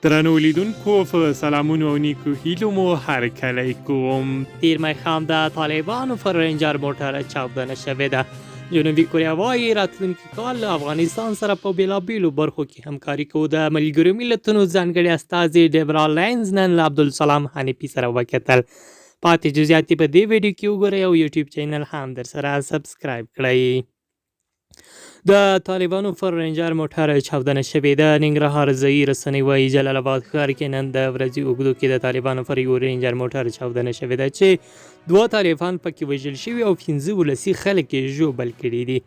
درنو لیدونکو په سلامونو او نیکو هیلو مو هرکلی کوم. تیر ماښام د طالبانو پر رینجر موټر چاودنه شوې ده. جنوبي کوریا وایي راتلونکي کال له افغانستان سره په بېلابېلو برخو کې همکاري کوو. د ملګرو ملتونو ځانګړي استازي ډیبرا لینز نن له عبدالسلام حنفي سره وکتل. پاتې جزئیات په دې ویډیو کې وګورئ او یوټیوب چینل هم درسره سبسکرایب کړئ. د طالبانو پر رینجر موټر چاودنه شوې ده. ننګرهار ځایي رسنۍ وایي جلال آباد ښار کې نن د ورځې اوږدو کې د طالبانو پر یو رینجر موټر چاودنه شوې ده چې 2 طالبان پکې وژل شوي او 15 ولسي خلک یې ژوبل کړي دي.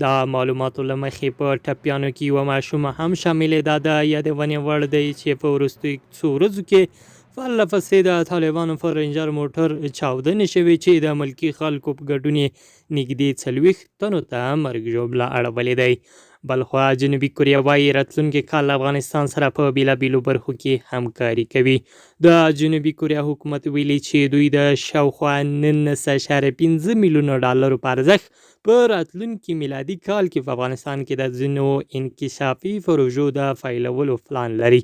د معلوماتو له مخې په ټپیانو کې یوه ماشومه هم شاملې ده. د یادونې وړ دی چې په وروستیو څو ورځو کې پرله پسې د طالبانو پر رینجر موټر چاودنې شوې چې د ملکي خلکو په ګډون یې نږدې 40 تنو ته مرګ ژوبله اړولې دی. بلخوا جنوبي کوریا وایي راتلونکي کال له افغانستان سره په بېلابېلو برخو کې همکاري کوي. د جنوبي کوریا حکومت ویلي چې دوی د شاوخوا 19.5 میلیونه ډالرو په ارزښت په راتلونکي میلادي کال کې په افغانستان کې د ځینو انکشافي پروژو د پیلولو پلان لري.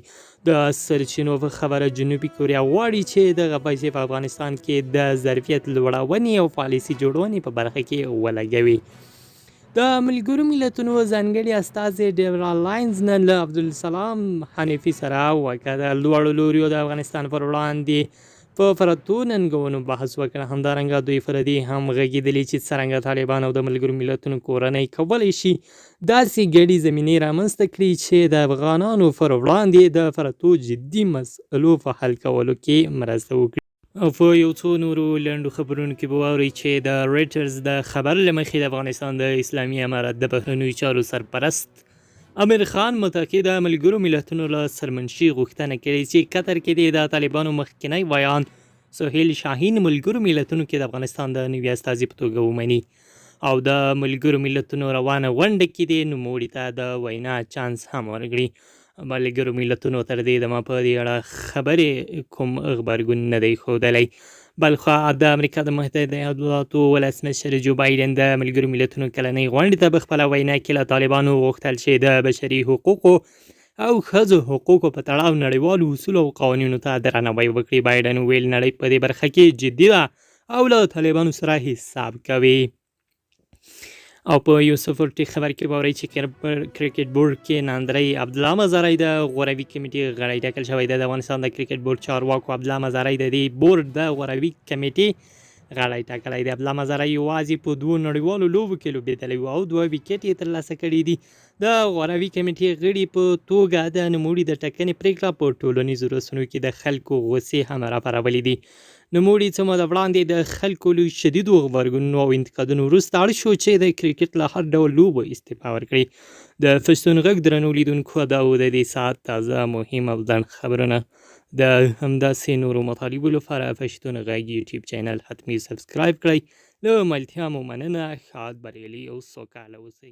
د سرچینو په خبره جنوبي کوریا غواړي چې دغه پیسې په افغانستان کې د ظرفیت لوړونې او پالیسي جوړونې په برخه کې ولګوي. د ملګرو ملتونو ځانګړي استازي ډیبرا لینز نن له عبدالسلام حنفي سره وکتل. دواړو لوریو د افغانستان پر وړاندې په پرتو ننګونو بحث وکړ. همدارنګه دوی فردي هم غږېدلي چې څرنګه طالبان او د ملګرو ملتونو کورنۍ کولی شي داسې ګډې زمینې رامنځته کړي چې د افغانانو پر وړاندې د پرتو جدي مسئلو په حل کولو کې مرسته وکړي. او په یو څو نورو لنډو خبرونو کې به واورئ چې د ریټرز د خبر له مخې د افغانستان د اسلامي امارت د بهرنیو چارو سرپرست امیر خان متحد د ملګرو ملتونو له سرمنشي غوښتنه کړې چې قطر کې د طالبانو مخکینی ویان سهیل شاهین ملګرو ملتونو کې د افغانستان د نوي استازي په توګه ومني او د ملګرو ملتونو روانه غونډه کې د نوموړي ته د وینا چانس هم ورکړي. ملګرو ملتونو تر دې دمه په دې اړه خبرې کوم غبرګون نه دی ښودلی. بلخوا د امریکا د متحده ایالاتو ولسمشر جو بایدن د ملګرو ملتونو کلنۍ غونډې ته په خپله وینا کې له طالبانو غوښتل چې د بشري حقوقو او ښځو حقوقو په تړاو نړیوالو اصولو او قوانینو ته درناوی وکړي. بایدن ویل نړۍ په دې برخه کې جدي ده او له طالبانو سره حساب کوي. او په یو سپورټي خبر کې به اورئ چې کرکټ بورډ کې ناندرۍ عبدالله مزاری د غوروي کمیټې غړی ټاکل شوی دی. د افغانستان د کرکټ بورډ چارواکو عبدالله مزاری د دې بورډ د غوروي کمیټې غړی ټاکلی دی. عبدالله مزاری یوازې په 2 نړیوالو لوبو کې لوبېدلی و او 2 ویکټ یې ترلاسه کړي دي. د غوروي کمیټې غړي په توګه د نوموړي د ټاکنې پرېکړه په ټولنیزو رسنیو کې د خلکو غوسې هم راپارولې دي. نوموړي څه موده وړاندې د خلکو له شدیدو غبرګونونو او انتقادونو وروسته اړ شو چې د کرکټ له هر ډول لوبو استعفا ورکړي. د پښتون غږ درنو لیدونکو دا و د دې ساعت تازه مهم او ځنډ خبرونه. د همداسې نورو مطالبو لپاره پښتون غږ یوټیوب چینل حتمي سبسکرایب کړئ. له ملتیا مو مننه. ښاد، بریالي او سوکاله اوسئ.